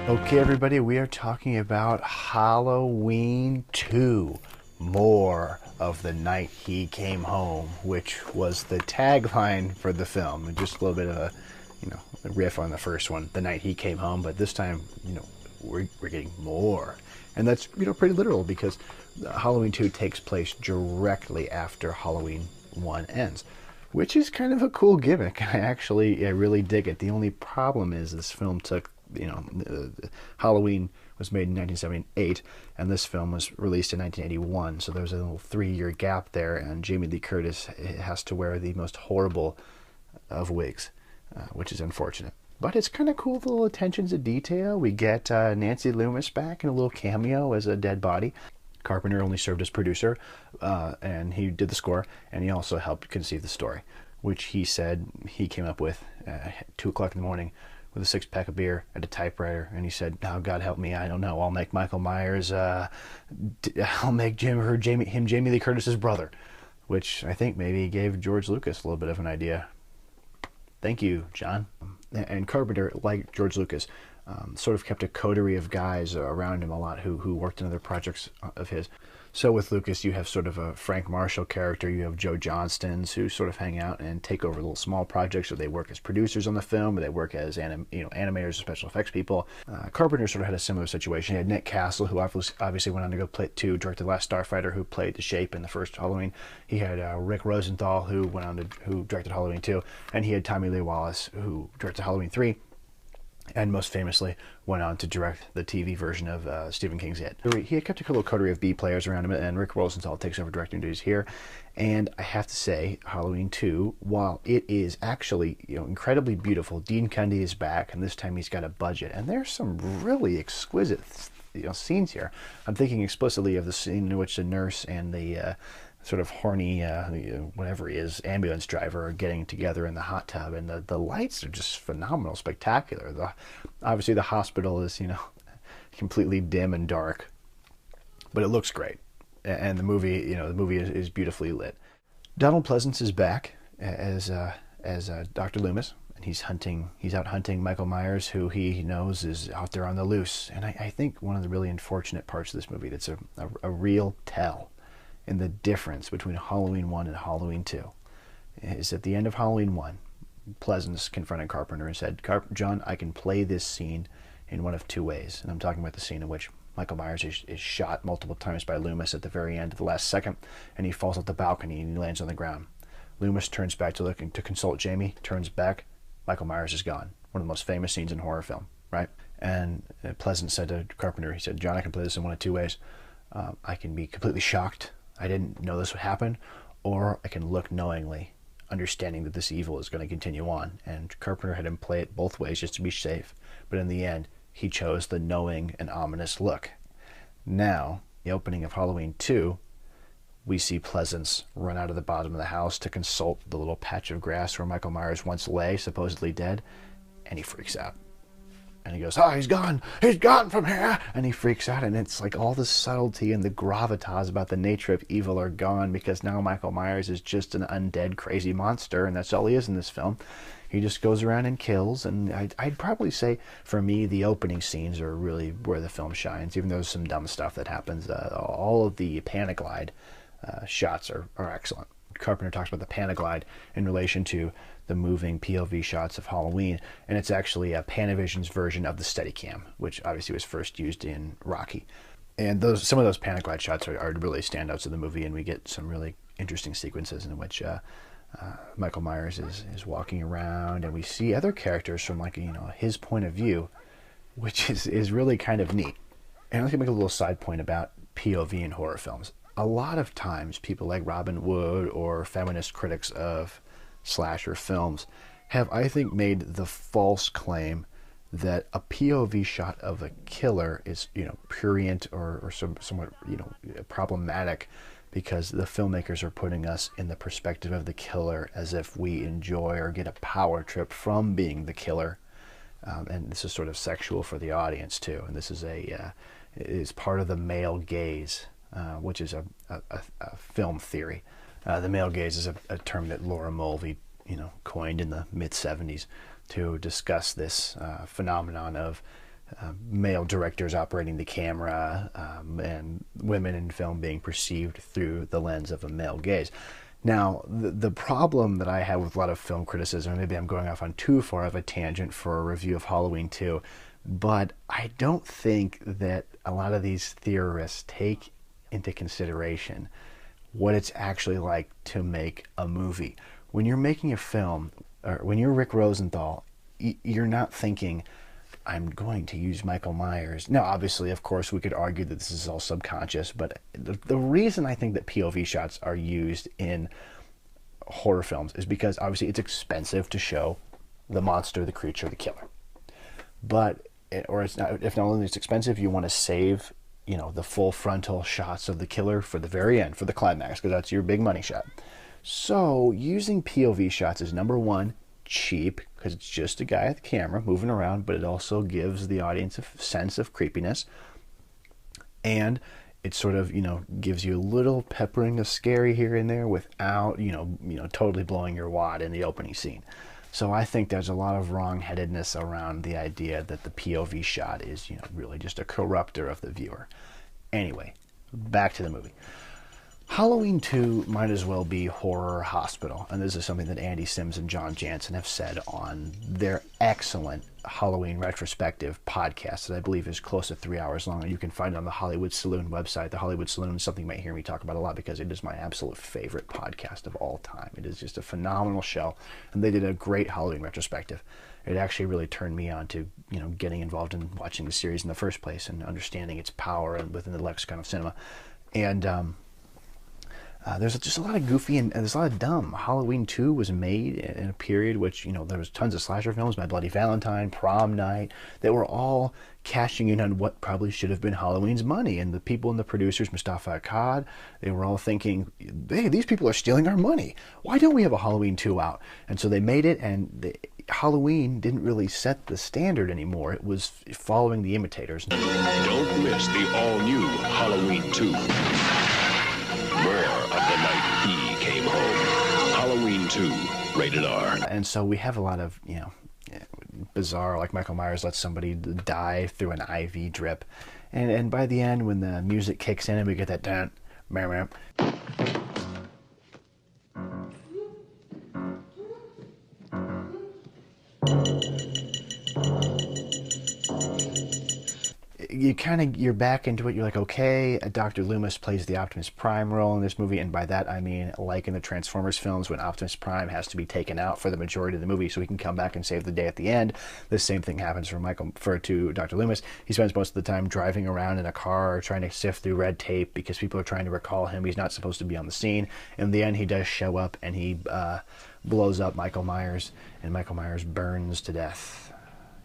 Okay, everybody, we are talking about Halloween 2. More of the night he came home, which was the tagline for the film. And just a little bit of a riff on the first one, the night he came home, but this time, we're getting more. And that's, pretty literal because Halloween 2 takes place directly after Halloween 1 ends, which is kind of a cool gimmick. I really dig it. The only problem is this film took, Halloween was made in 1978, and this film was released in 1981. So there's a little 3-year gap there, and Jamie Lee Curtis has to wear the most horrible of wigs, which is unfortunate. But it's kind of cool, the little attentions to detail. We get Nancy Loomis back in a little cameo as a dead body. Carpenter only served as producer, and he did the score, and he also helped conceive the story, which he said he came up with at 2 o'clock in the morning with a 6-pack of beer at a typewriter, and he said, "Oh, God help me, I don't know. I'll make Michael Myers. I'll make Jamie Lee Curtis's brother," which I think maybe gave George Lucas a little bit of an idea. Thank you, John. And Carpenter, like George Lucas, sort of kept a coterie of guys around him a lot who worked in other projects of his. So with Lucas, you have sort of a Frank Marshall character. You have Joe Johnston's who sort of hang out and take over little small projects, or they work as producers on the film, or they work as animators or special effects people. Carpenter sort of had a similar situation. He had Nick Castle, who obviously went on to go play directed The Last Starfighter, who played the Shape in the first Halloween. He had Rick Rosenthal, who directed Halloween 2, and he had Tommy Lee Wallace, who directed Halloween 3. And most famously went on to direct the TV version of Stephen King's It. He had kept a little coterie of B players around him, and Rick Rosenthal takes over directing duties here. And I have to say, Halloween 2, while it is actually incredibly beautiful, Dean Cundey is back, and this time he's got a budget. And there's some really exquisite scenes here. I'm thinking explicitly of the scene in which the nurse and the sort of horny, whatever he is, ambulance driver are getting together in the hot tub, and the lights are just phenomenal, spectacular. Obviously the hospital is, completely dim and dark, but it looks great, and the movie is beautifully lit. Donald Pleasence is back as Dr. Loomis, and he's out hunting Michael Myers, who he knows is out there on the loose. And I think one of the really unfortunate parts of this movie that's a real tell in the difference between Halloween 1 and Halloween 2 is at the end of Halloween 1, Pleasence confronted Carpenter and said, "John, I can play this scene in one of two ways." And I'm talking about the scene in which Michael Myers is shot multiple times by Loomis at the very end of the last second, and he falls off the balcony and he lands on the ground. Loomis turns back to consult Jamie, turns back, Michael Myers is gone. One of the most famous scenes in horror film, right? And Pleasence said to Carpenter, he said, "John, I can play this in one of two ways. I can be completely shocked, I didn't know this would happen, or I can look knowingly, understanding that this evil is going to continue on." And Carpenter had him play it both ways just to be safe, but in the end, he chose the knowing and ominous look. Now, the opening of Halloween 2, we see Pleasence run out of the bottom of the house to consult the little patch of grass where Michael Myers once lay, supposedly dead, and he freaks out. And he goes, "Oh, he's gone from here," and he freaks out, and it's like all the subtlety and the gravitas about the nature of evil are gone, because now Michael Myers is just an undead crazy monster, and that's all he is in this film. He just goes around and kills, and I'd probably say, for me, the opening scenes are really where the film shines, even though there's some dumb stuff that happens. All of the Panaglide shots are excellent. Carpenter talks about the Panaglide in relation to the moving POV shots of Halloween, and it's actually a Panavision's version of the Steadicam, which obviously was first used in Rocky. And some of those Panaglide shots are really standouts of the movie, and we get some really interesting sequences in which Michael Myers is walking around, and we see other characters from his point of view, which is really kind of neat. And I'm going to make a little side point about POV in horror films. A lot of times, people like Robin Wood or feminist critics of slasher films have, I think, made the false claim that a POV shot of a killer is, prurient or somewhat, problematic, because the filmmakers are putting us in the perspective of the killer as if we enjoy or get a power trip from being the killer. And this is sort of sexual for the audience too. And this is part of the male gaze, which is a film theory. The male gaze is a term that Laura Mulvey coined in the mid-70s to discuss this phenomenon of male directors operating the camera, and women in film being perceived through the lens of a male gaze. Now, the problem that I have with a lot of film criticism, maybe I'm going off on too far of a tangent for a review of Halloween 2, but I don't think that a lot of these theorists take into consideration what it's actually like to make a movie. When you're making a film, or when you're Rick Rosenthal, you're not thinking, I'm going to use Michael Myers. Now, obviously, of course, we could argue that this is all subconscious, but the reason I think that POV shots are used in horror films is because obviously it's expensive to show the monster, the creature, the killer. But, or it's not, if not only it's expensive, you want to save, the full frontal shots of the killer for the very end, for the climax, because that's your big money shot. So using POV shots is, number one, cheap, because it's just a guy at the camera moving around, but it also gives the audience a sense of creepiness, and it sort of gives you a little peppering of scary here and there without totally blowing your wad in the opening scene. So I think there's a lot of wrong-headedness around the idea that the POV shot is really just a corrupter of the viewer. Anyway, back to the movie. Halloween 2 might as well be horror hospital, and this is something that Andy Sims and John Jansen have said on their excellent Halloween retrospective podcast that I believe is close to 3 hours long, and you can find it on the Hollywood Saloon website. The Hollywood Saloon is something you might hear me talk about a lot because it is my absolute favorite podcast of all time. It is just a phenomenal show, and they did a great Halloween retrospective. It actually really turned me on to getting involved in watching the series in the first place and understanding its power and within the lexicon of cinema. And there's just a lot of goofy and there's a lot of dumb. Halloween 2 was made in a period which, there was tons of slasher films, My Bloody Valentine, Prom Night, that were all cashing in on what probably should have been Halloween's money. And the people and the producers, Mustafa Akkad, they were all thinking, hey, these people are stealing our money. Why don't we have a Halloween 2 out? And so they made it, and Halloween didn't really set the standard anymore. It was following the imitators. Don't miss the all-new Halloween 2. More of the night he came home. Halloween 2, rated R. And so we have a lot of, bizarre, like Michael Myers lets somebody die through an IV drip. And by the end, when the music kicks in and we get that dun, meh, you're back into it. You're like, okay, Dr. Loomis plays the Optimus Prime role in this movie, and by that I mean like in the Transformers films when Optimus Prime has to be taken out for the majority of the movie so he can come back and save the day at the end. The same thing happens to Dr. Loomis. He spends most of the time driving around in a car trying to sift through red tape because people are trying to recall him. He's not supposed to be on the scene. In the end, he does show up, and he blows up Michael Myers, and Michael Myers burns to death.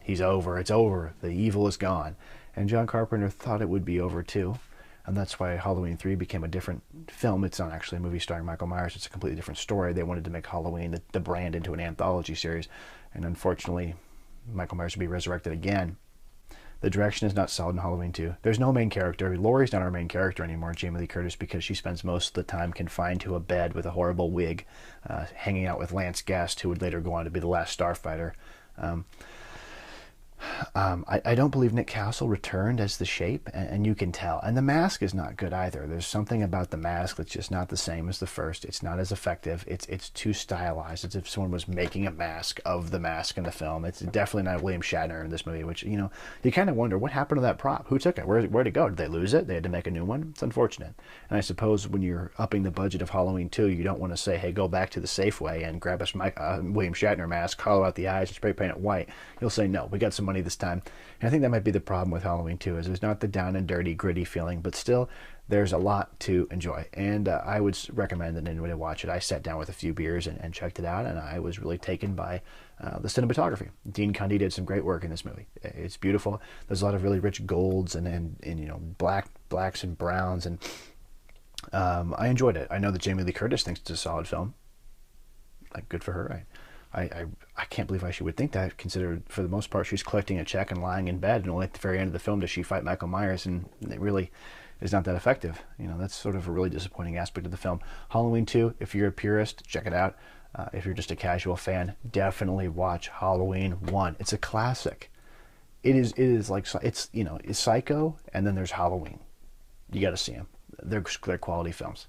He's over. It's over. The evil is gone. And John Carpenter thought it would be over too, and that's why Halloween 3 became a different film. It's not actually a movie starring Michael Myers. It's a completely different story. They wanted to make Halloween, the brand, into an anthology series, and unfortunately, Michael Myers will be resurrected again. The direction is not solid in Halloween 2. There's no main character. Laurie's not our main character anymore, Jamie Lee Curtis, because she spends most of the time confined to a bed with a horrible wig, hanging out with Lance Guest, who would later go on to be the last Starfighter. I don't believe Nick Castle returned as the Shape, and you can tell. And the mask is not good either. There's something about the mask that's just not the same as the first. It's not as effective. It's too stylized. It's as if someone was making a mask of the mask in the film. It's definitely not William Shatner in this movie, which, you kind of wonder, what happened to that prop? Who took it? Where'd it go? Did they lose it? They had to make a new one? It's unfortunate. And I suppose when you're upping the budget of Halloween 2, you don't want to say, hey, go back to the Safeway and grab a William Shatner mask, hollow out the eyes, and spray paint it white. You'll say, no, we got some money this time. And I think that might be the problem with Halloween 2, is there's not the down and dirty, gritty feeling, but still there's a lot to enjoy. And I would recommend that anybody watch it. I sat down with a few beers and checked it out, and I was really taken by the cinematography. Dean Cundey did some great work in this movie. It's beautiful. There's a lot of really rich golds and blacks and browns, and I enjoyed it. I know that Jamie Lee Curtis thinks it's a solid film. Like, good for her. I can't believe she would think that, considered for the most part she's collecting a check and lying in bed, and only at the very end of the film does she fight Michael Myers, and it really is not that effective. That's sort of a really disappointing aspect of the film. Halloween 2, if you're a purist, check it out. If you're just a casual fan, definitely watch Halloween 1. It's a classic. It is like, it's, you know, it's Psycho, and then there's Halloween. You got to see them. They're quality films.